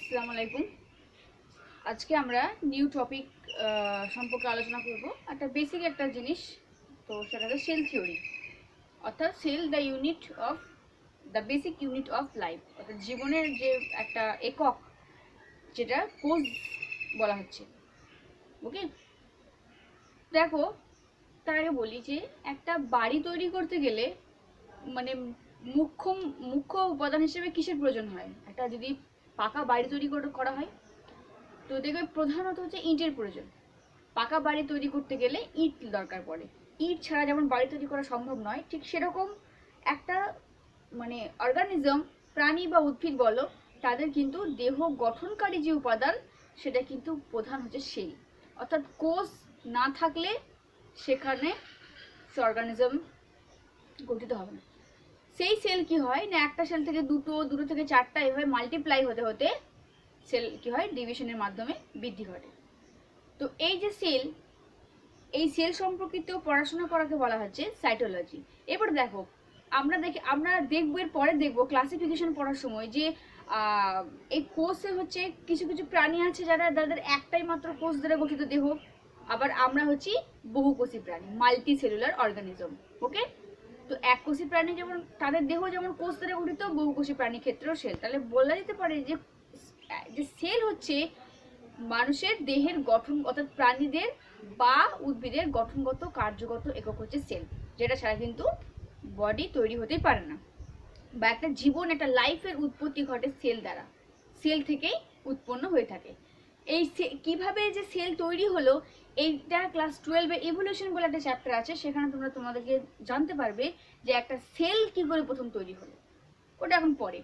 আসসালামু আলাইকুম। আজকে আমরা নিউ টপিক সম্পর্কে আলোচনা করব। একটা বেসিক একটা জিনিস, তো সেটা হচ্ছে সেল থিওরি, অর্থাৎ cell the basic unit of life, অর্থাৎ জীবনের যে একটা একক, যেটা কোষ বলা হচ্ছে। ওকে, দেখো, তার আগে বলি যে একটা বাড়ি তৈরি করতে গেলে মানে মুখ্য মুখ্য উপাদান হিসেবে কিসের প্রয়োজন হয়? একটা যদি পাকা বাড়ি তৈরি করা হয়, তো দেখবে প্রধানত হচ্ছে ইটের প্রয়োজন। পাকা বাড়ি তৈরি করতে গেলে ইট দরকার পড়ে। ইট ছাড়া যেমন বাড়ি তৈরি করা সম্ভব নয়, ঠিক সেরকম একটা মানে অর্গানিজম, প্রাণী বা উদ্ভিদ বলো, তাদের কিন্তু দেহ গঠনকারী যে উপাদান, সেটা কিন্তু প্রধান হচ্ছে সেল। অর্থাৎ কোষ না থাকলে সেখানে সে অর্গানিজম গঠিত হবে না। সেই সেল কি হয় না, একটা সেল থেকে দুটো, দুটো থেকে চারটা, এভাবে মাল্টিপ্লাই হতে হতে সেল কি হয়, ডিভিশনের মাধ্যমে বৃদ্ধি ঘটে। তো এই যে সেল, এই সেল সম্পর্কিত পড়াশোনা করাকে বলা হচ্ছে সাইটোলজি। এবার দেখো, আমরা দেখবো, এর পরে দেখবো ক্লাসিফিকেশন পড়ার সময় যে এই কোষে হচ্ছে কিছু কিছু প্রাণী আছে যাদের একটাই মাত্র কোষ দ্বারা গঠিত দেহ। আবার আমরা হচ্ছি বহুকোষী প্রাণী, মাল্টি সেলুলার অর্গানিজম। ওকে, তো এককোষী প্রাণী যেমন তাদের দেহ যেমন কোষ দ্বারা গঠিত, বহুকোষী প্রাণীর ক্ষেত্রেও সেল। তাহলে বলা যেতে পারে যে সেল হচ্ছে মানুষের দেহের গঠন, অর্থাৎ প্রাণীদের বা উদ্ভিদের গঠনগত কার্যগত একক হচ্ছে সেল, যেটা ছাড়া কিন্তু বডি তৈরি হতেই পারে না, বা একটা জীবন, একটা লাইফের উৎপত্তি ঘটে সেল দ্বারা, সেল থেকেই উৎপন্ন হয়ে থাকে। এই কিভাবে যে সেল তৈরি হলো, এইটা ক্লাস 12-এ ইভলিউশন বলে একটা চ্যাপ্টার আছে, সেখানে তোমাদেরকে জানতে পারবে যে একটা সেল কি করে প্রথম তৈরি হলো। ওটা এখন পরে।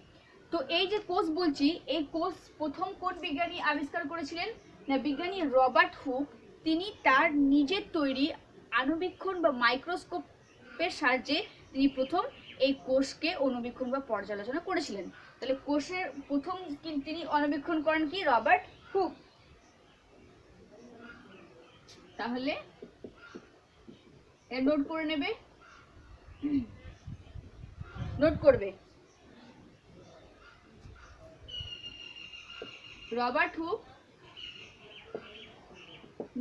তো এই যে কোষ বলছি, এই কোষ প্রথম কোন বিজ্ঞানী আবিষ্কার করেছিলেন না, বিজ্ঞানী রবার্ট হুক। তিনি তার নিজের তৈরি আণুবীক্ষণ বা মাইক্রোস্কোপের সাহায্যে তিনি প্রথম এই কোষকে অনুবীক্ষণ বা পর্যালোচনা করেছিলেন। তাহলে কোষের প্রথম তিনি অনুবীক্ষণ করেন কি, রবার্ট হুক। তাহলে নোট করে নেবে, নোট করবে। রবার্ট হুক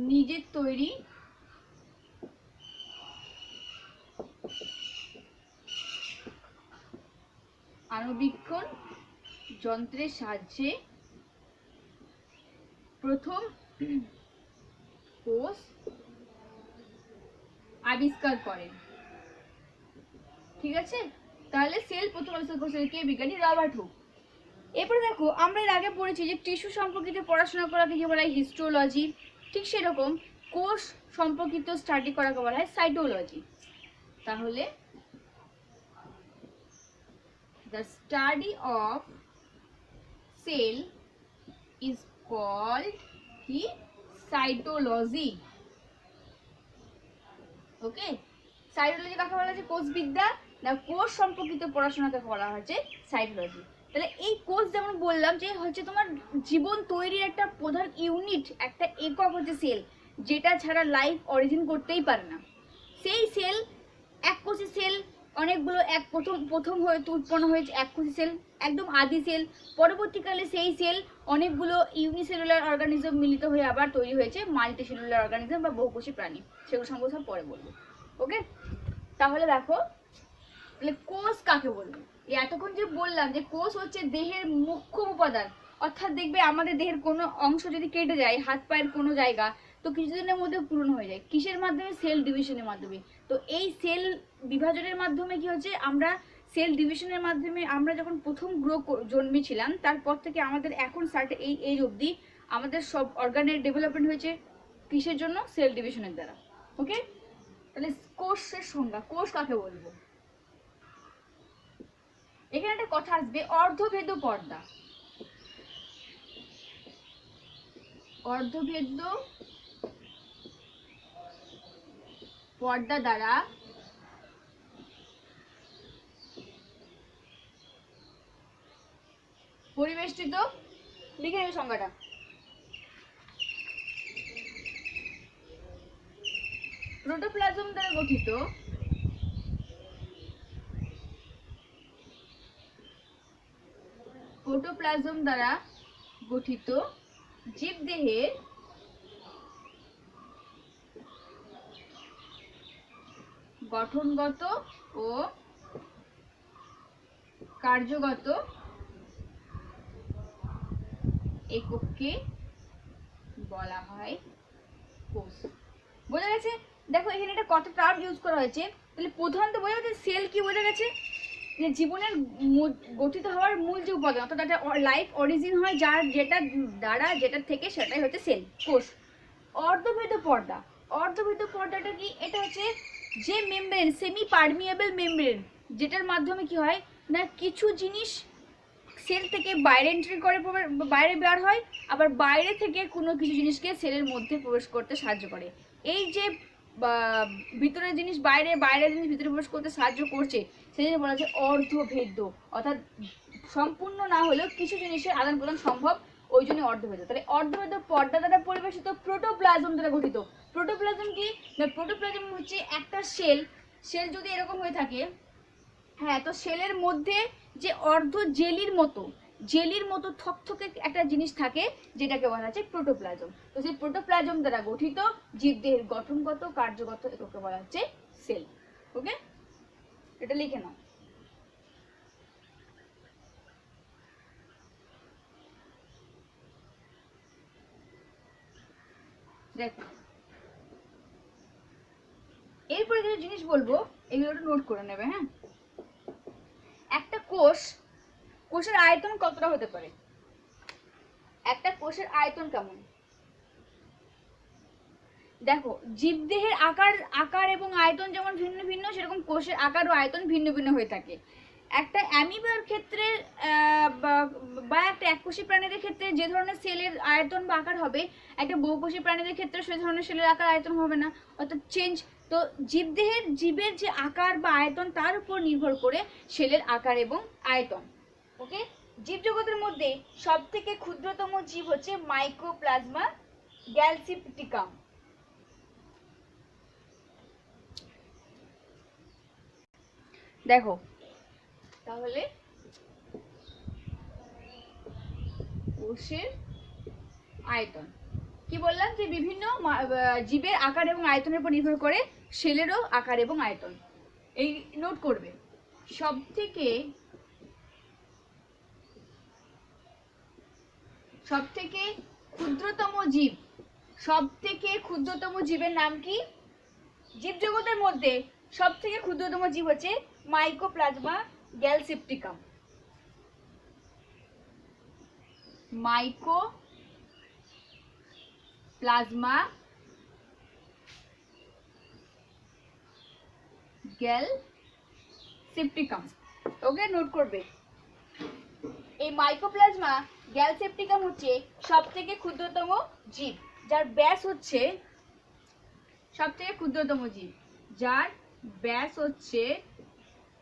নিজের তৈরি আণুবীক্ষণ যন্ত্রের সাহায্যে প্রথম কোষ আবিষ্কার করেন। ঠিক আছে, তাহলে সেল প্রথম আবিষ্কার করেছিলেন কে? বিজ্ঞানী রবার্ট হুক। এরপরে দেখো, আমরা এর আগে পড়েছি যে টিস্যু সম্পর্কিত পড়াশোনা করাকে কি বলা হয়, হিস্টোলজি। ঠিক সেরকম কোষ সম্পর্কিত স্টাডি করাকে বলা হয় সাইটোলজি। তাহলে the study of cell is called কি, সাইটোলজি। ওকে, সাইটোলজি কাকে বলা হচ্ছে? কোষবিদ্যা। না, কোষ সম্পর্কিত পড়াশোনাকে বলা হচ্ছে সাইটোলজি। তাহলে এই কোষ যেমন বললাম যে হচ্ছে তোমার জীবন তৈরির একটা প্রধান ইউনিট, একটা একক হচ্ছে সেল, যেটা ছাড়া লাইফ অরিজিন করতেই পারে না। সেই সেল, এককোষী সেল অনেকগুলো, প্রথম হয়তো উৎপন্ন হয়েছে এককোষী সেল, একদম আদি সেল। পরবর্তীকালে সেই সেল অনেকগুলো ইউনিসেলুলার অর্গানিজম মিলিত হয়ে আবার তৈরি হয়েছে মাল্টি সেলুলার অর্গানিজম বা বহুকোষী প্রাণী। সেগুলো সম্পর্কে সব পরে বলবো। ওকে, তাহলে দেখো, তাহলে কোষ কাকে বলবো? এতক্ষণ যে বললাম যে কোষ হচ্ছে দেহের মুখ্য উপাদান, অর্থাৎ দেখবে আমাদের দেহের কোনো অংশ যদি কেটে যায়, হাত পায়ের কোনো জায়গা, তো কিছুদিনের মধ্যে পূরণ হয়ে যায় কিসের মাধ্যমে? সেল ডিভিশনের মাধ্যমে। তো এই সেল বিভাজনের মাধ্যমে কি হচ্ছে, আমরা সেল ডিভিশনের মাধ্যমে আমরা যখন প্রথম জন্মেছিলাম, তারপর থেকে আমাদের এখন এই এজ অবধি আমাদের সব অর্গানের ডেভেলপমেন্ট হয়েছে কিসের জন্য? সেল ডিভিশনের দ্বারা। ওকে, তাহলে কোষের সংজ্ঞা, কোষ কাকে বলবো? এখানে একটা কথা আসবে, অর্ধভেদ্য পর্দা। অর্ধভেদ্য পর্দা দ্বারা পরিবেষ্টিত, লিখে নেবে সংজ্ঞাটা। প্রোটোপ্লাজম দ্বারা গঠিত প্রোটোপ্লাজম দ্বারা গঠিত জীবদেহের গঠনগত ও কার্যগত এককে বলা হয় কোষ। বোঝা গেছে? দেখো এখানে একটা কত টার্ম ইউজ করা হয়েছে, তাহলে প্রধানত বোঝা গেছে সেল কি বোঝা গেছে, যে জীবনের গঠিত হওয়ার মূল যে উপাদান, অর্থাৎ একটা লাইফ অরিজিন হয় যার যেটা দ্বারা যেটা থেকে সেটাই হচ্ছে সেল, কোষ। অর্ধভেদ পর্দা, অর্ধভেদ পর্দাটা কি? এটা হচ্ছে যে মেমব্রেন, সেমি পারমিয়েবল মেমব্রেন, যেটার মাধ্যমে কি হয় না কিছু জিনিস সেল থেকে বাইরে এন্ট্রি করে বাইরে বের হয়, আবার বাইরে থেকে কোনো কিছু জিনিসকে সেলের মধ্যে প্রবেশ করতে সাহায্য করে। এই যে ভিতরের জিনিস বাইরে, বাইরের জিনিস ভিতরে প্রবেশ করতে সাহায্য করছে, সেই জন্য বলা হচ্ছে অর্ধভেদ্য, অর্থাৎ সম্পূর্ণ না হলেও কিছু জিনিসের আদান প্রদান সম্ভব, ওই জন্য অর্ধভেদ্য। তাহলে অর্ধভেদ্য পর্দা দ্বারা পরিবেশিত প্রোটোপ্লাজম দ্বারা গঠিত। প্রোটোপ্লাজম কি না? প্রোটোপ্লাজম হচ্ছে একটা সেল, সেল যদি এরকম হয়ে থাকে, হ্যাঁ, তো সেলের মধ্যে যে অর্ধ জেলির মতো থকথকে একটা জিনিস থাকে, যেটাকে বলা হচ্ছে প্রোটোপ্লাজম। তো সেই প্রোটোপ্লাজম দ্বারা গঠিত জীবদেহের গঠনগত কার্যগত এককে বলা হচ্ছে সেল। ওকে, এটা লিখে নাও। দেখো এরপরে কিছু জিনিস বলবো, এগুলো একটু নোট করে নেবে। হ্যাঁ, একটা কোষের আয়তন কতটা হতে পারে? একটা কোষের আয়তন কেমন? দেখো জীবদেহের আকার এবং আয়তন যেমন ভিন্ন ভিন্ন, সেরকম কোষের আকার ও আয়তন ভিন্ন ভিন্ন হয়ে থাকে। একটা অ্যামিবার ক্ষেত্রে বা একটা এককোষী প্রাণীদের ক্ষেত্রে যে ধরনের সেলের আয়তন বা আকার হবে, একটা বহুকোষী প্রাণীদের ক্ষেত্রে সে ধরনের সেলের আকার আয়তন হবে না, অর্থাৎ চেঞ্জ। তো জীবের যে আকার বা আয়তন তার উপর নির্ভর করে সেলের আকার এবং আয়তন। ওকে, জীবজগতের মধ্যে সব থেকে ক্ষুদ্রতম জীব হচ্ছে মাইক্রোপ্লাজমা গ্যালসিপটিকাম। দেখো তাহলে কোষের আয়তন কি বললাম, যে বিভিন্ন জীবের আকার এবং আয়তনের উপর নির্ভর করে সেলেরও আকার এবং আয়তন। এই নোট করবে, সব থেকে ক্ষুদ্রতম জীব, সব থেকে ক্ষুদ্রতম জীবের নাম কি? জীবজগতের মধ্যে সব থেকে ক্ষুদ্রতম জীব হচ্ছে মাইক্রোপ্লাজমা গ্যালসিপটিকাম। মাইক্রোপ্লাজমা গ্যালসিপটিকাম। ওকে, নোট করবে। এই মাইক্রোপ্লাজমা গ্যালসিপটিকাম হচ্ছে সব থেকে ক্ষুদ্রতম জীব, যার ব্যাস হচ্ছে, সব থেকে ক্ষুদ্রতম জীব যার ব্যাস হচ্ছে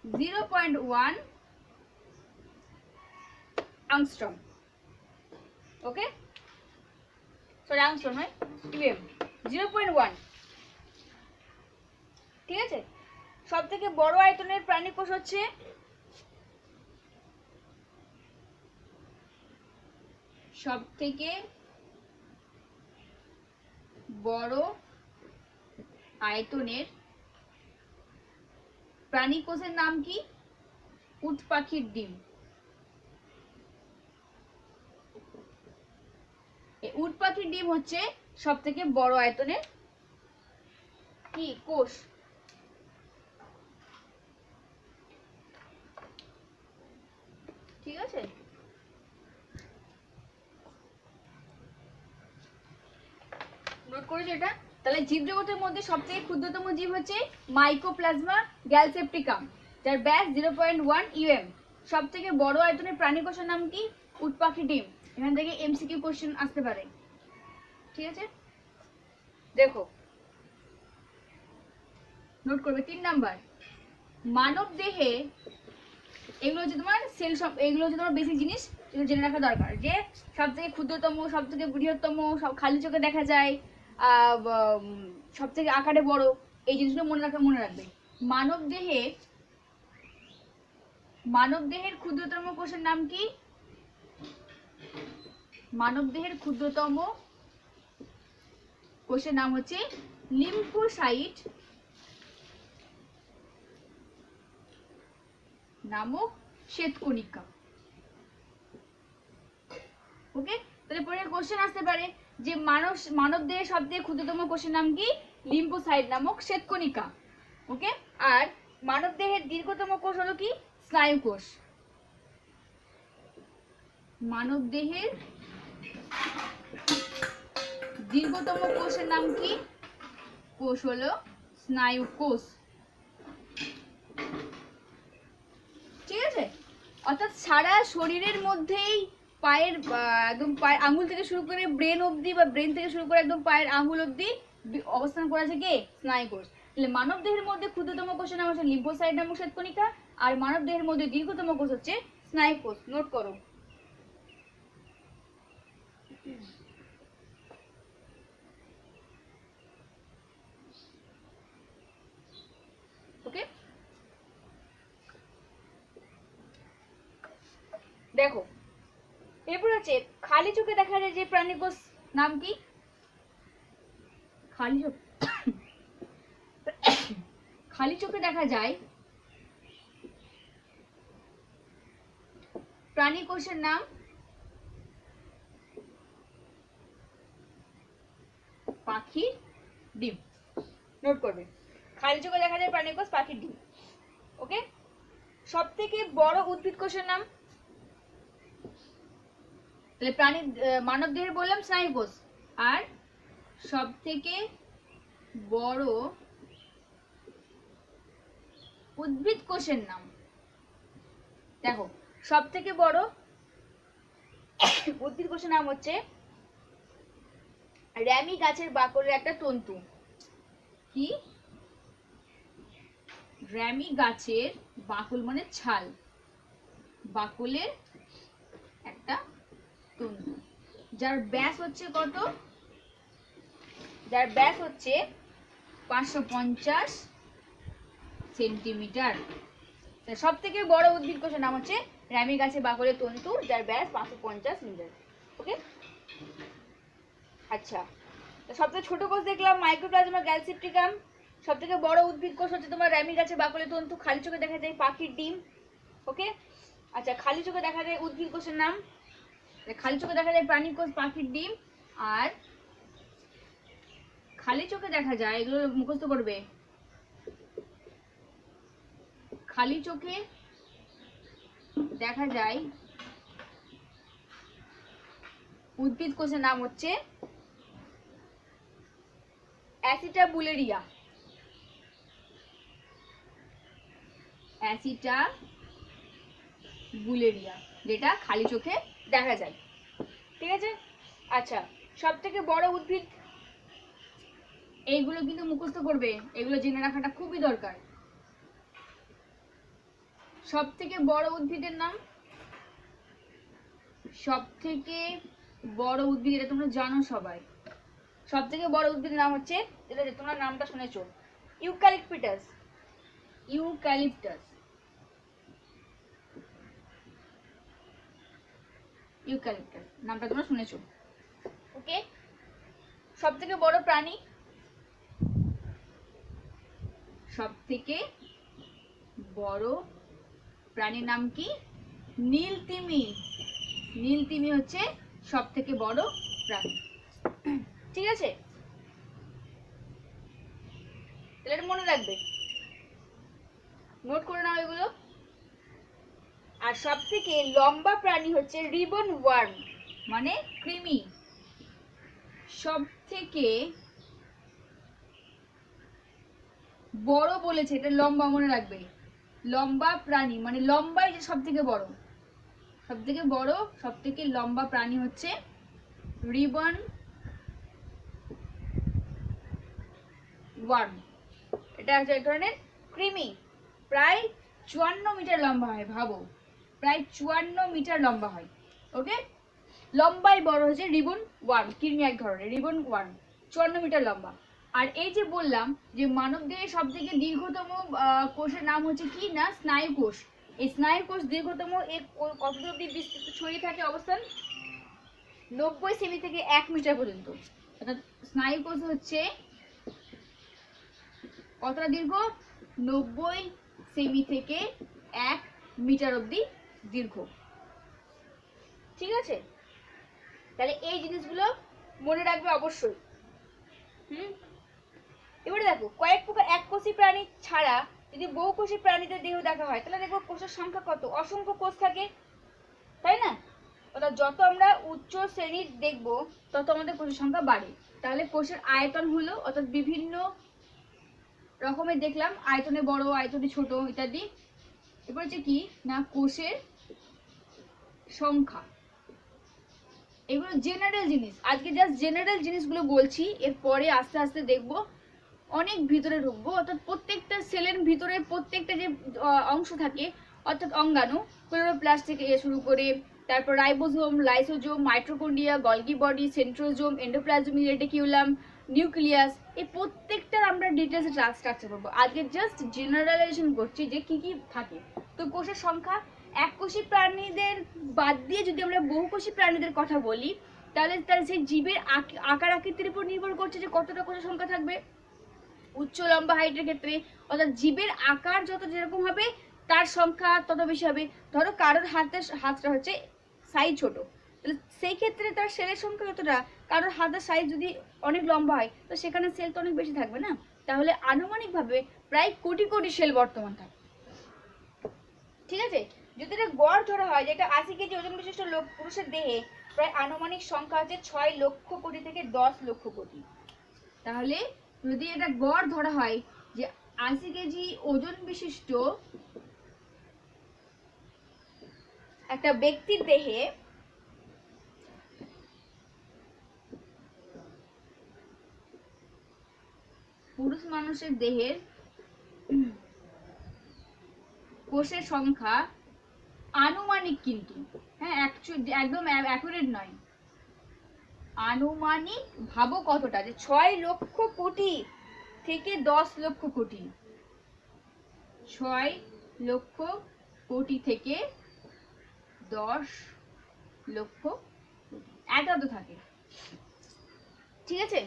0.1 আংস্ট্রম। ওকে, সরি আংস্ট্রম নয়, ইউএম, 0.1। ঠিক আছে, সব থেকে বড় আয়তনের প্রাণী কোষ হচ্ছে সব থেকে বড় আয়তনের প্রাণী কোষের নাম কি? উট পাখির ডিম। এই উট পাখির ডিম হচ্ছে সব থেকে বড় আয়তনের কি কোষ। ঠিক আছে, নোট করেছো এটা? তাহলে জীবজগতের মধ্যে সবথেকে ক্ষুদ্রতম জীব হচ্ছে মাইক্রোপ্লাজমা গ্যালসেপ্টিকাম, যার ব্যাস 0.1 ইউএম। সব থেকে বড় আয়তনের প্রাণী কোষের নাম কি? উট পাখি ডিম। এখান থেকে এমসিকিউ কোশ্চেন আসতে পারে। ঠিক আছে, দেখো নোট করবে। 3 নাম্বার, মানব দেহে, এগুলো হচ্ছে তোমার সেল, এগুলো হচ্ছে তোমার বেসিক জিনিস, এগুলো জেনে রাখা দরকার, যে সব থেকে ক্ষুদ্রতম, সব থেকে বৃহত্তম, সব খালি চোখে দেখা যায়, সব থেকে আকারে বড়, এই জিনিসগুলো মনে রাখবে। মানব দেহের ক্ষুদ্রতম কোষের নাম কি? মানবদেহের ক্ষুদ্রতম কোষের নাম হচ্ছে লিম্ফোসাইট নামক শ্বেতকণিকা। ওকে, তাহলে পরে কোশ্চেন আসতে পারে যে মানবদেহের সবথেকে ক্ষুদ্রতম কোষের নাম কি? লিম্ফোসাইট নামক শ্বেতকণিকা। ওকে, আর মানবদেহের দীর্ঘতম কোষ হলো কি? স্নায়ু কোষ। মানবদেহের দীর্ঘতম কোষের নাম কি? কোষ হলো স্নায়ু কোষ। ঠিক আছে, অর্থাৎ সারা শরীরের মধ্যেই পায়ের একদম পায়ের আঙুল থেকে শুরু করে ব্রেন অবধি বা ব্রেন থেকে শুরু করে একদম পায়ের আঙুল অবধি অবস্থান করে আছে কে? স্নায়ু কোষ। তাহলে মানব দেহের মধ্যে ক্ষুদ্রতম কোষের নাম হচ্ছে লিম্ফোসাইট নামক শ্বেতকণিকা, আর মানব দেহের মধ্যে দীর্ঘতম কোষ হচ্ছে স্নায়ু কোষ। নোট করো। ওকে, দেখো এরপর আছে খালি চোখে দেখা যায় যে প্রাণী কোষ নাম কি? খালি চোখে দেখা যায় প্রাণী কোষের নাম পাখির ডিম। নোট করবে, খালি চোখে দেখা যায় প্রাণী কোষ পাখির ডিম। ওকে, সব থেকে বড় উদ্ভিদ কোষের নাম? তাহলে প্রাণী মানব দেহের বললাম স্নায়ু কোষ, আর সব থেকে বড় উদ্ভিদ কোষের নাম? দেখো সব থেকে বড় উদ্ভিদ কোষের নাম হচ্ছে র্যামি গাছের বাকলের একটা তন্তু। কি? র্যামি গাছের বাকল মানে ছাল, বাকলের একটা তন্তু, যার ব্যাস হচ্ছে কত? যার ব্যাস হচ্ছে 550 সেন্টিমিটার। সব থেকে বড় উদ্ভিদ কোষের নাম হচ্ছে র্যামি গাছের বাকলের তন্তু, যার ব্যাস 550 মিটার। ওকে, আচ্ছা, সবথেকে ছোট কোষ দেখলাম মাইক্রোপ্লাজমা গ্যালসিপ্টিকাম। সব থেকে বড় উদ্ভিদ কোষ হচ্ছে তোমার র্যামি গাছের বাকলের তন্তু, খালি চোখে দেখা যায় পাখির ডিম। ওকে, আচ্ছা, খালি চোখে দেখা যায় উদ্ভিদ কোষের নাম, খালি চোখে দেখা যায় প্রাণী কোষ পাখির ডিম, আর খালি চোখে দেখা যায়, এগুলো মুখস্থ করবে, খালি চোখে দেখা যায় উদ্ভিদ কোষের নাম হচ্ছে অ্যাসিটাবুলেরিয়া। অ্যাসিটাবুলেরিয়া, যেটা খালি চোখে দেখা যায়। ঠিক আছে, আচ্ছা, সব থেকে বড় উদ্ভিদ, এইগুলো কিন্তু মুখস্থ করবে, এগুলো জেনে রাখাটা খুবই দরকার। সব থেকে বড় উদ্ভিদের নাম, সব থেকে বড় উদ্ভিদ, এটা তোমরা জানো সবাই। সব থেকে বড় উদ্ভিদের নাম হচ্ছে, এটা তোমরা নামটা শুনেছো, ইউক্যালিপটাস। ইউক্যালিপটাস, ইউক্যালিপটাস নামটা তোমরা শুনেছো। ওকে, সব থেকে বড় প্রাণী, সব থেকে বড় প্রাণীর নাম কি? নীলতিমি। নীলতিমি হচ্ছে সব থেকে বড় প্রাণী। ঠিক আছে, তাহলে এটা মনে রাখবে, নোট করে নাও এগুলো। আর সব থেকে লম্বা প্রাণী হচ্ছে রিবন ওয়ার্ম মানে কৃমি। সব থেকে বড় বলেছে, এটা লম্বা মনে রাখবে, লম্বা প্রাণী মানে লম্বাই যে সব থেকে বড়, সব থেকে বড় সব থেকে লম্বা প্রাণী হচ্ছে রিবন ওয়ার্ম। এটা হচ্ছে এক ধরনের কৃমি, প্রায় 54 মিটার লম্বা হয়। ভাবো, প্রায় 54 মিটার লম্বা হয়। ওকে, লম্বাই বড় হচ্ছে রিবন ওয়ার্ম, কৃমি এক ধরনের রিবন ওয়ার্ম, 54 মিটার লম্বা। আর এই যে বললাম যে মানব দেহের সব থেকে দীর্ঘতম কোষের নাম হচ্ছে কি না? স্নায়ু কোষ। এই স্নায়ু কোষ দীর্ঘতম, কত অব্দি ছড়িয়ে থাকে অবস্থান? 90 সেমি থেকে 1 মিটার পর্যন্ত। অর্থাৎ স্নায়ু কোষ হচ্ছে কতটা দীর্ঘ? 90 সেমি থেকে 1 মিটার অবধি দীর্ঘ। ঠিক আছে, তাহলে এই জিনিসগুলো মনে রাখবে অবশ্যই। এবারে দেখো, কয়েক প্রকার এককোষী প্রাণী ছাড়া যদি বহুকোষী প্রাণীদের দেহ দেখা হয় তাহলে দেখো কোষের সংখ্যা কত, অসংখ্য কোষ থাকে, তাই না? অর্থাৎ যত আমরা উচ্চ শ্রেণীর দেখব তত আমাদের কোষের সংখ্যা বাড়ে। তাহলে কোষের আয়তন হলো, অর্থাৎ বিভিন্ন রকমের দেখলাম, আয়তনে বড়, আয়তনে ছোট ইত্যাদি। এবার হচ্ছে কি না কোষের সংখ্যা। এগুলো জেনারেল জিনিস, আজকে জাস্ট জেনারেল জিনিসগুলো বলছি, এরপরে আস্তে আস্তে দেখবো অনেক ভিতরে ঢুকবো। অর্থাৎ প্রত্যেকটা সেলের ভিতরে প্রত্যেকটা যে অংশ থাকে, অর্থাৎ অঙ্গাণু, ক্লোরোপ্লাস্ট থেকে শুরু করে তারপর ribosome, lysosome, mitochondria, Golgi body, centrosome, endoplasmic reticulum, nucleus, এই প্রত্যেকটার আমরা ডিটেলসে স্ট্রাকচার করবো। আজকে জাস্ট জেনারেলাইজেশন করছি যে কি কি থাকে। তো কোষের সংখ্যা, এককোষী প্রাণীদের বাদ দিয়ে যদি আমরা বহুকোষী প্রাণীদের কথা বলি তাহলে সেই জীবের আকার আকৃতির উপর নির্ভর করছে যে কতটা কোষের সংখ্যা থাকবে। উচ্চ লম্বা হাইটের ক্ষেত্রে, অর্থাৎ জীবের আকার যত যেরকম হবে তার সংখ্যা তত বেশি হবে। ধরো কারোর হাতটা হচ্ছে সাইজ ছোট, তাহলে সেই ক্ষেত্রে তার সেলের সংখ্যা কতটা, কারোর হাতের সাইজ যদি অনেক লম্বা হয় তো সেখানে সেল তো অনেক বেশি থাকবে না। তাহলে আনুমানিকভাবে প্রায় কোটি কোটি সেল বর্তমান থাকে। ঠিক আছে, যদি এটা গড় ধরা হয় যে একটা 80 কেজি ওজন বিশিষ্ট লোক পুরুষের দেহে প্রায় আনুমানিক সংখ্যা হচ্ছে 6 লক্ষ কোটি থেকে 10 লক্ষ কোটি। তাহলে যদি এটা গড় ধরা হয় যে 80 কেজি ওজন বিশিষ্ট একটা ব্যক্তির দেহে পুরুষ মানুষের দেহের কোষের সংখ্যা আনুমানিক, কিন্তু হ্যাঁ একদম অ্যাকুরেট নয়, আনুমানিক ভাবো কতটা, যে 6 লক্ষ কোটি থেকে 10 লক্ষ কোটি, 6 লক্ষ কোটি থেকে 10 লক্ষ কোটি, এটা তো থাকে। ঠিক আছে,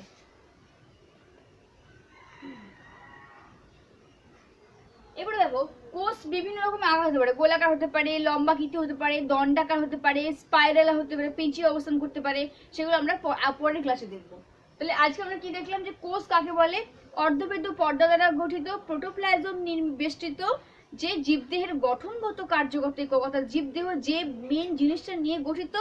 এবারে দেখো কোষ বিভিন্ন রকমের আকার হতে পারে, গোলাকার হতে পারে, লম্বাকৃতি হতে পারে, দণ্ডাকার হতে পারে, স্পাইরাল হতে পারে, পেঁচিয়ে অবস্থান করতে পারে, সেগুলো আমরা পরের ক্লাসে দেখবো। তাহলে আজকে আমরা কি দেখলাম যে কোষ কাকে বলে? অর্ধবেদ পর্দা দ্বারা গঠিত প্রোটোপ্লাজম বেষ্টিত যে জীবদেহের গঠনগত কার্যকতা, জীবদেহ যে মেন জিনিসটা নিয়ে গঠিত,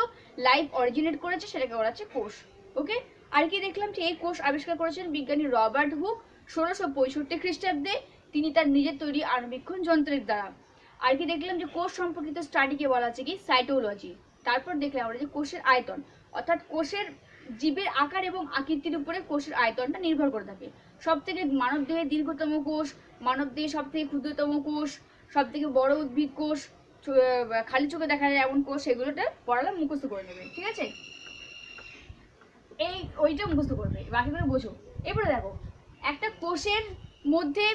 লাইফ অরিজিনেট করেছে সেটাকে বলা হচ্ছে কোষ। ওকে, আর কি দেখলাম যে এই কোষ আবিষ্কার করেছেন বিজ্ঞানী রবার্ট হুক 1665 খ্রিস্টাব্দে, তিনি তার নিজের তৈরি আণুবীক্ষণ যন্ত্রের দ্বারা। আর কি দেখলাম যে কোষ সম্পর্কিত স্টাডিকে বলা আছে কি সাইটোলজি। তারপর দেখলাম আমরা যে কোষের আয়তন, অর্থাৎ কোষের জীবের আকার এবং আকৃতির উপরে কোষের আয়তনটা নির্ভর করে থাকে। সব থেকে মানব দেহের দীর্ঘতম কোষ, মানব দেহের সব থেকে ক্ষুদ্রতম কোষ, সব থেকে বড় উদ্ভিদ কোষ, খালি চোখে দেখা যায় এমন কোষ, সেগুলোটা পড়ালাম, মুখস্থ করে নেবে। ঠিক আছে, এই ওইটা মুখস্থ করবে, বাকিগুলো বোঝো। এবারে দেখো একটা কোষের মধ্যে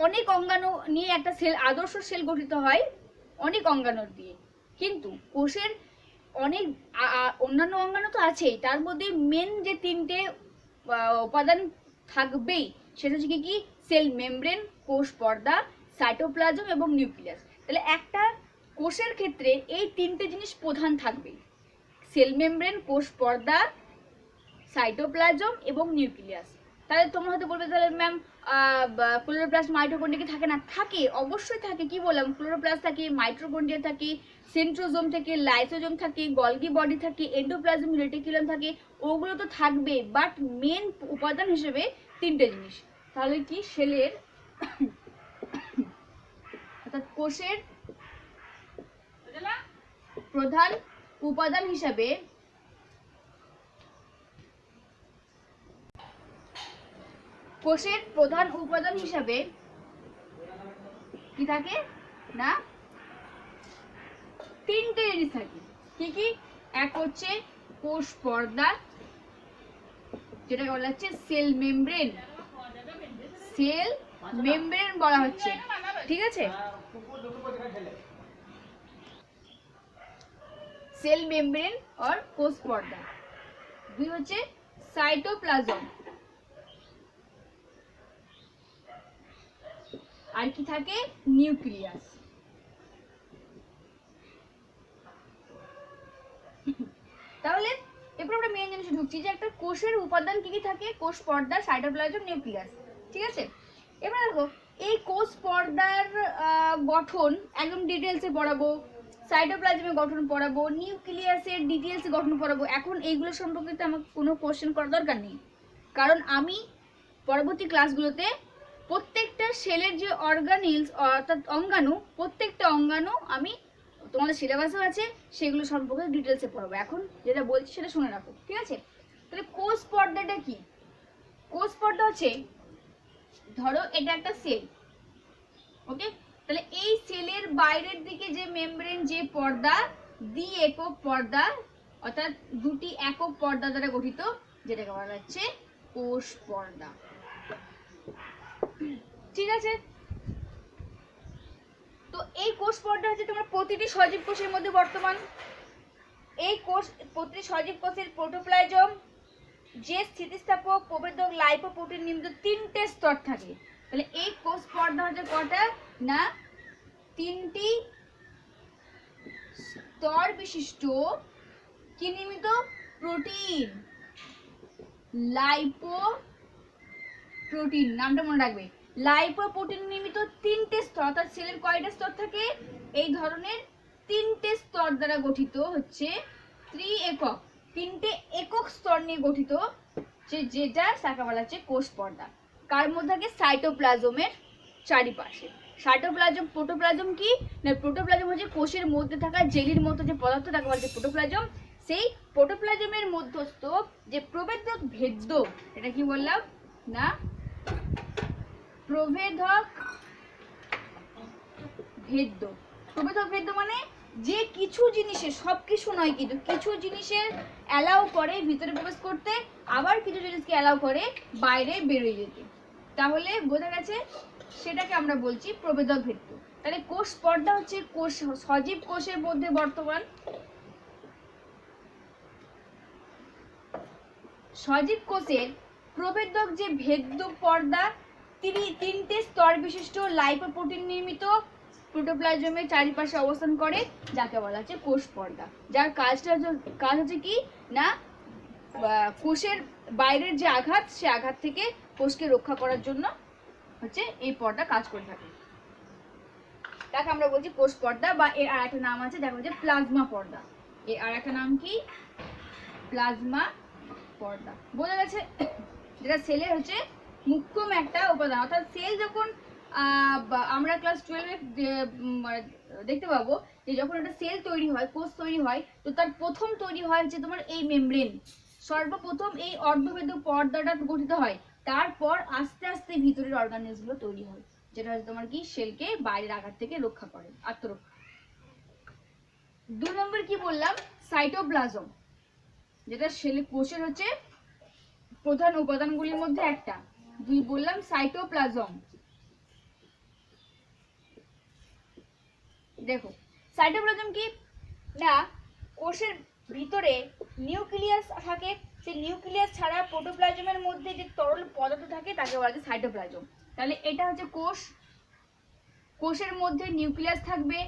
অনেক অঙ্গাণু নিয়ে একটা সেল, আদর্শ সেল গঠিত হয় অনেক অঙ্গাণু দিয়ে, কিন্তু কোষের অনেক অন্যান্য অঙ্গাণু তো আছেই, তার মধ্যে মেন যে 3টে উপাদান থাকবেই সেটা হচ্ছে কি, সেল মেমব্রেন, কোষ পর্দা, সাইটোপ্লাজম এবং নিউক্লিয়াস। তাহলে একটা কোষের ক্ষেত্রে এই 3টে জিনিস প্রধান থাকবে, সেল মেমব্রেন, কোষ পর্দা, সাইটোপ্লাজম এবং নিউক্লিয়াস। তাহলে তোমরা হয়তো বলবে তাহলে ম্যাম ক্লোরোপ্লাস্ট মাইটোকন্ড্রিয়া কি থাকে না? থাকে, অবশ্যই থাকে। কি বললাম, ক্লোরোপ্লাস্ট থাকে, মাইটোকন্ড্রিয়া থাকে, সেন্ট্রোজোম থাকে, লাইসোজোম থাকে, গলগি বডি থাকে, এন্ডোপ্লাজম রেটিকুলাম থাকে, ওগুলো তো থাকবে, বাট মেন উপাদান হিসেবে 3টে জিনিস। তাহলে কি সেলের অর্থাৎ কোষের প্রধান উপাদান হিসাবে কোষের প্রধান উপাদান হিসাবে কি থাকে না, 3টে জিনিস থাকে। কি কি? এক হচ্ছে কোষ পর্দা, যেটা বলা হচ্ছে সেল মেমব্রেন, সেল মেমব্রেন বলা হচ্ছে। ঠিক আছে, সেল মেমব্রেন আর কোষ পর্দা। 2 হচ্ছে সাইটোপ্লাজম। আর কি থাকে? নিউক্লিয়াস। তাহলে এরপর আমরা মেইন জিনিসে ঢুকছি যে একটা কোষের উপাদান কি কি থাকে? কোষ পর্দা, সাইটোপ্লাজম, নিউক্লিয়াস। ঠিক আছে, এবার দেখো এই কোষ পর্দার গঠন একদম ডিটেলসে পড়াবো, সাইটোপ্লাজমের গঠন পড়াবো, নিউক্লিয়াসের ডিটেলসে গঠন পড়াবো। এখন এইগুলো সম্পর্কিত আমার কোনো কোশ্চেন করার দরকার নেই, কারণ আমি পরবর্তী ক্লাসগুলোতে প্রত্যেকটা সেলের যে অর্গানিলস অর্থাৎ অঙ্গাণু, প্রত্যেকটা অঙ্গাণু আমি তোমাদের সিলেবাসও আছে, সেগুলো সম্পর্কে ডিটেলসে পড়াবো। এখন যেটা বলছি সেটা শুনে রাখো, ঠিক আছে? তাহলে কোষ পর্দাটা কি? কোষ পর্দা হচ্ছে, ধরো এটা একটা সেল, ওকে? তাহলে এই সেলের বাইরের দিকে যে মেমব্রেন, যে পর্দা, দ্বি একক পর্দা অর্থাৎ দুটি একক পর্দা দ্বারা গঠিত, যেটাকে বলা হচ্ছে কোষ পর্দা। ঠিক আছে, তো এই কোষ পর্দা হচ্ছে তোমার প্রতিটি সজীব কোষের মধ্যে বর্তমান। এই কোষ, প্রতিটি সজীব কোষের প্রোটোপ্লাজম, যে স্থিতিস্থাপক, প্রবেদক, লাইপোপ্রোটিন নির্মিত 3টে স্তর থাকে। তাহলে এই কোষ পর্দা হচ্ছে কটা? না 3টি স্তর বিশিষ্ট কি নির্মিত? প্রোটিন, লাইপোপ্রোটিন, নামটা মনে রাখবে। লাইপোপ্রোটিন নির্মিত 3টে স্তর, অর্থাৎ সেলের কয়টা স্তর থাকে? এই ধরনের 3টে স্তর দ্বারা গঠিত হচ্ছে ত্রি-একক, 3টে একক স্তর নিয়ে গঠিত, যেটা তাকে বলা হচ্ছে কোষ পর্দা। কার মধ্যে থাকে? সাইটোপ্লাজমের চারিপাশে। সাইটোপ্লাজম, প্রোটোপ্লাজম কি না? প্রোটোপ্লাজম হচ্ছে কোষের মধ্যে থাকা জেলির মতো যে পদার্থ, তাকে বলা হচ্ছে প্রোটোপ্লাজম। সেই প্রোটোপ্লাজমের মধ্যস্থ যে প্রবেদক ভেদ্য, এটা কি বললাম না? প্রবেদক ভেদ্য। প্রবেদক ভেদ্য মানে যে কিছু জিনিসের, সব কিছু নয় কিন্তু কিছু জিনিসের অ্যালাউ করে ভিতরে প্রবেশ করতে, আবার কিছু জিনিসকে অ্যালাউ করে বাইরে বেরিয়ে যেতে। তাহলে বোঝা গেছে, সেটাকে আমরা বলছি প্রবেদক ভেদ্য। তাহলে কোষ পর্দা হচ্ছে কোষ, সজীব কোষের মধ্যে বর্তমান। সজীব কোষের প্রবেদক যে ভেদ্য পর্দা, 3টে স্তর বিশিষ্ট লাইপোপ্রোটিন নির্মিত প্রোটোপ্লাজমের চারিপাশে অবস্থান করে, যাকে বলা হচ্ছে কোষ পর্দা। যার কাজ হচ্ছে কি না? কোষের বাইরের যে আঘাত, সে আঘাত থেকে কোষকে রক্ষা করার জন্য হচ্ছে এই পর্দা কাজ করে থাকে। তাকে আমরা বলছি কোষ পর্দা, বা এর আর একটা নাম আছে, দেখা হচ্ছে প্লাজমা পর্দা। এর আর একটা নাম কি? প্লাজমা পর্দা। বোঝা গেছে? যেটা সেলের হচ্ছে মুখ্যম একটা উপাদান। অর্থাৎ সেল যখন আমরা ক্লাস 12-এ দেখতে পাবো যে যখন একটা সেল তৈরি হয়, কোষ তৈরি হয়, তো তার প্রথম তৈরি হয় যে তোমার এই মেমব্রেন। সর্বপ্রথম এই অর্ধভেদক পর্দাটা গঠিত হয়, তারপর আস্তে আস্তে ভিতরের অর্গানিজগুলো তৈরি হয়, যেটা হচ্ছে তোমার কি সেলকে বাইরের আঘাত থেকে রক্ষা করে, আত্মরক্ষা। 2 নম্বর কি বললাম? সাইটোপ্লাজম, যেটা সেল কোষের হচ্ছে প্রধান উপাদানগুলির মধ্যে একটা। 2 বললাম সাইটোপ্লাজম। দেখো সাইটোপ্লাজম কি না? কোষের ভিতরে নিউক্লিয়াস থাকে, সেই নিউক্লিয়াস ছাড়া প্রোটোপ্লাজমের মধ্যে যে তরল পদার্থ থাকে, তাকে বলা হয় সাইটোপ্লাজম। তাহলে এটা হচ্ছে কোষ। কোষের মধ্যে নিউক্লিয়াস থাকবে,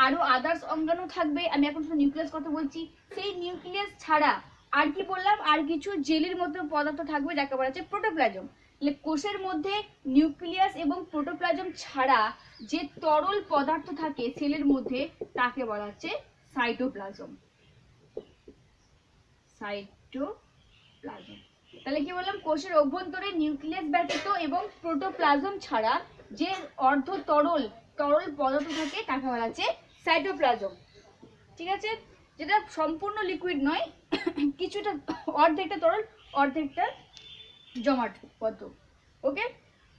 আরো আদার্স অঙ্গাণু থাকবে। আমি এখন শুধু নিউক্লিয়াস কথা বলছি। সেই নিউক্লিয়াস ছাড়া আর কি বললাম? আর কিছু জেলির মতো পদার্থ থাকবে, যাকে বলা হচ্ছে প্রোটোপ্লাজম। তাহলে কোষের মধ্যে নিউক্লিয়াস এবং প্রোটোপ্লাজম ছাড়া যে তরল পদার্থ থাকে সেলের মধ্যে, তাকে বলা হচ্ছে সাইটোপ্লাজম। সাইটোপ্লাজম। তাহলে কি বললাম? কোষের অভ্যন্তরে নিউক্লিয়াস ব্যতীত এবং প্রোটোপ্লাজম ছাড়া যে অর্ধ তরল পদার্থ থাকে, তাকে বলা হচ্ছে সাইটোপ্লাজম। ঠিক আছে, যেটা সম্পূর্ণ লিকুইড নয়, কিছুটা অর্ধেকটা তরল, অর্ধেকটা জমাট পদার্থ। ওকে,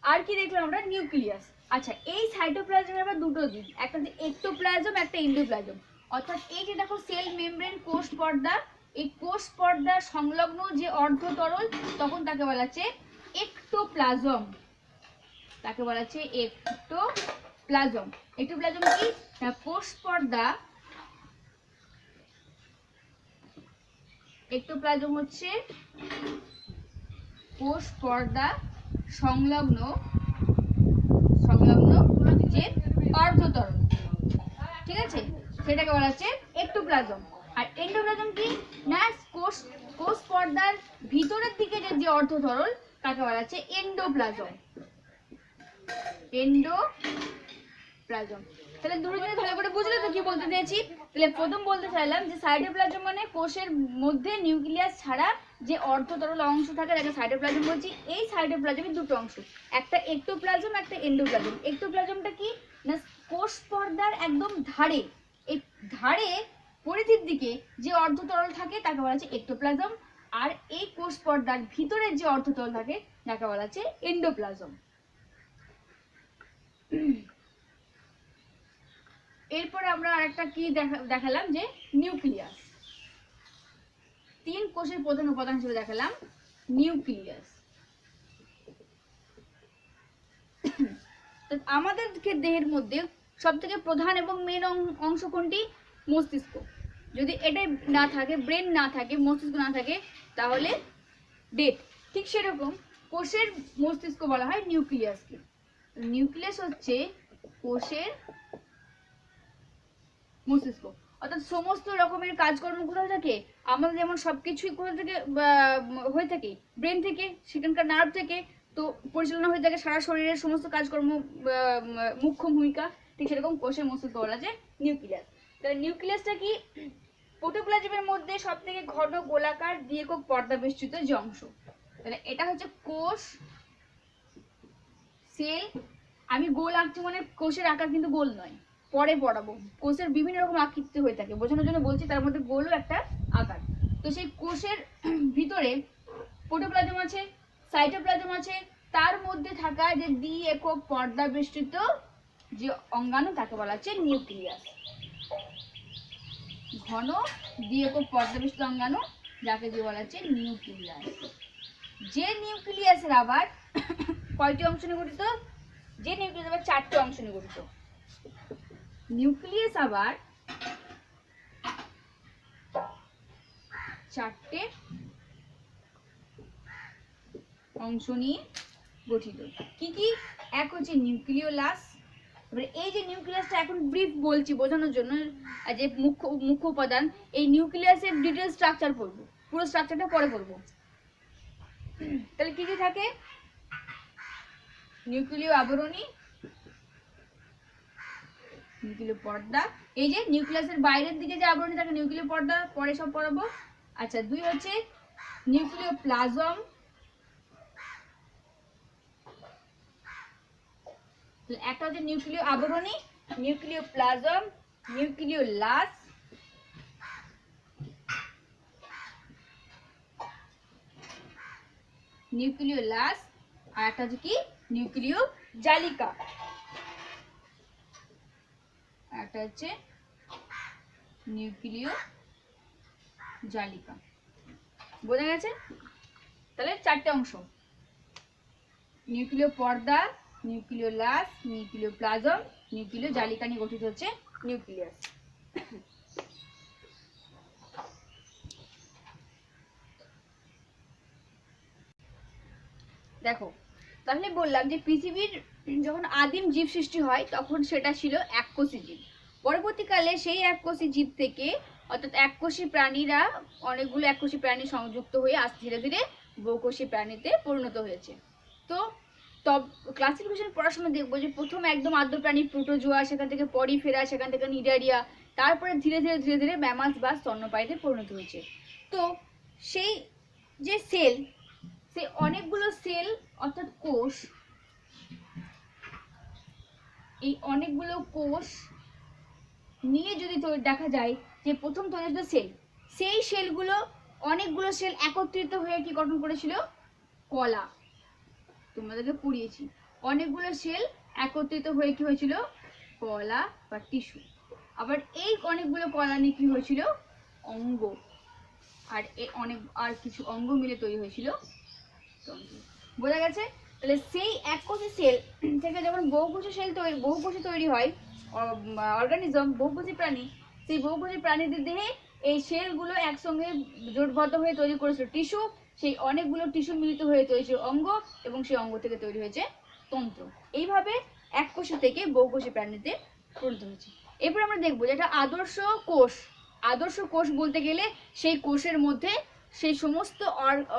আর কি দেখলাম আমরা? নিউক্লিয়াস। আচ্ছা, এই সাইটোপ্লাজমের আবার দুটো দিক, একটা হচ্ছে এক্টোপ্লাজম, একটা এন্ডোপ্লাজম। অর্থাৎ এই যে দেখো সেল মেমব্রেন, কোষ পর্দা, এই কোষ পর্দা সংলগ্ন যে অর্ধ তরল, তখন তাকে বলা হচ্ছে এক্টোপ্লাজম। তাকে বলা হচ্ছে এক্টোপ্লাজম। এক্টোপ্লাজম কি? কোষ পর্দা एक्टोप्लाজম হচ্ছে কোষ পর্দা সংলগ্ন সংলগ্ন যে অর্ধতরল, ঠিক আছে, সেটাকে বলা হচ্ছে एक्टोप्लाজম। আর এন্ডোপ্লাজম কি না, কোষ পর্দার ভিতরের দিকে যে অর্ধতরল তাকে বলা হচ্ছে এন্ডোপ্লাজম। এন্ডোপ্লাজম। তাহলে দুটোজনে ভালো করে বুঝলে তো কি বলতে চাইছি। তাহলে প্রথম বলতে চাইলাম যে সাইটোপ্লাজম মানে কোষের মধ্যে নিউক্লিয়াস ছাড়া যে অর্ধতরল অংশ থাকে তাকে সাইটোপ্লাজম বলছি। এই সাইটোপ্লাজমের দুটো অংশ, একটা একটোপ্লাজম একটা এন্ডোপ্লাজম। একটোপ্লাজমটা কি না, কোষ পর্দার একদম ধারে, এই ধারে পরিধির দিকে যে অর্ধতরল থাকে তাকে বলা হচ্ছে একটোপ্লাজম। আর এই কোষ পর্দার ভিতরে যে অর্ধতরল থাকে তাকে বলা হচ্ছে এন্ডোপ্লাজম। এরপর আমরা আরেকটা কি দেখালাম যে নিউক্লিয়াস। 3 কোষের প্রধান উপাদান হিসেবে দেখালাম নিউক্লিয়াস। আমাদের দেহের মধ্যে সবথেকে প্রধান এবং মেন অংশ কোনটি? মস্তিষ্ক। যদি এটাই না থাকে, ব্রেন না থাকে, মস্তিষ্ক না থাকে তাহলে ডেড। ঠিক সেরকম কোষের মস্তিষ্ক বলা হয় নিউক্লিয়াসকে। নিউক্লিয়াস হচ্ছে কোষের মস্তিষ্ক, অর্থাৎ সমস্ত রকমের কাজকর্ম কোথায় থাকে আমাদের, যেমন সবকিছুই কোথা থেকে হয়ে থাকে, ব্রেন থেকে, সেখানকার নার্ভ থেকে তো পরিচালনা হয়ে থাকে সারা শরীরের সমস্ত কাজকর্ম, মুখ্য ভূমিকা। ঠিক সেরকম কোষের মস্তিষ্ক বলা যায় নিউক্লিয়াস। তাহলে নিউক্লিয়াসটা কি? প্রোটোপ্লাজমের মধ্যে সব থেকে ঘন গোলাকার দ্বি-একক পর্দা বেষ্টিত যে অংশ। তাহলে এটা হচ্ছে কোষ, সেল। আমি গোল আঁকছি মানে কোষের আকার কিন্তু গোল নয়, পরে পড়াবো। কোষের বিভিন্ন রকম আকৃতি হয়ে থাকে, বোঝানোর জন্য বলছি, তার মধ্যে গোলও একটা আকার। তো সেই কোষের ভিতরে প্রোটোপ্লাজম আছে, সাইটোপ্লাজম আছে, তার মধ্যে থাকা যে দ্বি-একক পর্দা বেষ্টিত যে অঙ্গাণু তাকে বলা হচ্ছে নিউক্লিয়াস। ঘন দ্বি-একক পর্দা বেষ্টিত অঙ্গাণু যাকে দিয়ে বলা হচ্ছে নিউক্লিয়াস। যে নিউক্লিয়াসের আবার কয়টি অংশ নিয়ে গঠিত? যে নিউক্লিয়াস আবার 4টি অংশ নিয়ে গঠিত। নিউক্লিয়াস আবার 4টে অংশ নিয়ে গঠিত। কি কি? এক হচ্ছে নিউক্লিওলাস। এবারে এই যে নিউক্লিয়াসটা এখন ব্রিফ বলছি বোঝানোর জন্য, যে মুখ্য উপাদান, এই নিউক্লিয়াসের ডিটেইলস স্ট্রাকচার পড়বো, পুরো স্ট্রাকচারটা পরে পড়বো। তাহলে কি কি থাকে? নিউক্লিয় আবরণী, নিউক্লিয় পর্দা, এই যে নিউক্লিয়াসের বাইরের দিকে যে আবরণী থাকে নিউক্লিয় পর্দা, পরে সব পড়াবো। আচ্ছা, 2 হচ্ছে নিউক্লিয় প্লাজম। একটা হচ্ছে নিউক্লিয় আবরণী, নিউক্লিয় প্লাজম, নিউক্লিয় লাস, নিউক্লিয় লাস, আর একটা হচ্ছে কি নিউক্লিয় জালিকা, একটা হচ্ছে নিউক্লিয় জালিকা। বোঝা গেছে? তাহলে 4টে অংশ, নিউক্লিয় পর্দা, নিউক্লিয় লাস, নিউক্লিয় প্লাজম, নিউক্লিয় জালিকা নিয়ে গঠিত হচ্ছে নিউক্লিয়াস। দেখো, তাহলে বললাম যে পৃথিবীর যখন আদিম জীব সৃষ্টি হয় তখন সেটা ছিল এককোষী জীব। পরবর্তীকালে সেই এককোষী জীব থেকে, অর্থাৎ এককোষী প্রাণীরা অনেকগুলো এককোষী প্রাণী সংযুক্ত হয়ে আজ ধীরে ধীরে বহুকোষী প্রাণীতে পরিণত হয়েছে। তো ক্লাসিফিকেশন পড়াশোনা দেখবো যে প্রথম একদম আদ্য প্রাণী প্রোটোজোয়া, সেখান থেকে পরিফেরা, সেখান থেকে নিডারিয়া, তারপরে ধীরে ধীরে ধীরে ধীরে ম্যামালস বা স্তন্যপায়ীতে পরিণত হয়েছে। তো সেই যে সেল, সেই অনেকগুলো সেল অর্থাৎ কোষ, এই অনেকগুলো কোষ নিয়ে যদি দেখা যায় যে প্রথম তৈরি হতো সেল, সেই সেলগুলো অনেকগুলো সেল একত্রিত হয়ে কি গঠন করেছিল? কলা। তোমাদেরকে পড়িয়েছি, অনেকগুলো সেল একত্রিত হয়ে কি হয়েছিল? কলা বা টিস্যু। আবার এই অনেকগুলো কলা নিয়ে কি হয়েছিল? অঙ্গ। আর এই আর কিছু অঙ্গ মিলে তৈরি হয়েছিল তন্তু। বোঝা গেছে? তাহলে সেই এককোষী সেল থেকে যখন বহুকোষী তৈরি হয় অর্গানিজম, বহুকোষী প্রাণী, সেই বহুকোষী প্রাণীদের দেহে এই সেলগুলো একসঙ্গে জোটবদ্ধ হয়ে তৈরি করেছিল টিস্যু, সেই অনেকগুলো টিস্যু মিলিত হয়ে তৈরি ছিল অঙ্গ, এবং সেই অঙ্গ থেকে তৈরি হয়েছে তন্ত্র। এইভাবে এককোষী থেকে বহুকোষী প্রাণীতে পরিণত হয়েছে। এরপর আমরা দেখবো যে একটা আদর্শ কোষ। আদর্শ কোষ বলতে গেলে সেই কোষের মধ্যে সেই সমস্ত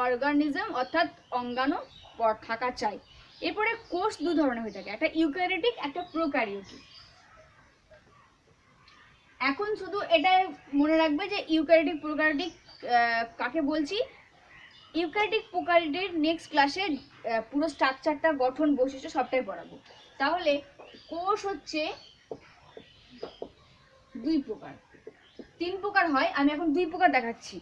অর্গানিজম অর্থাৎ অঙ্গাণু থাকা চাই। এরপরে কোষ দু ধরনের হয়ে থাকে, একটা ইউক্যারিওটিক, একটা প্রোক্যারিওটিক। এখন শুধু এটা মনে রাখবে যে ইউক্যারিওটিক প্রোক্যারিওটিক কাকে বলছি। ইউক্যারিওটিক প্রোক্যারিওটিক নেক্সট ক্লাসে পুরো স্ট্রাকচারটা, গঠন, বৈশিষ্ট্য সবটাই পড়াবো। তাহলে কোষ হচ্ছে দুই প্রকার, তিন প্রকার হয়, আমি এখন দুই প্রকার দেখাচ্ছি।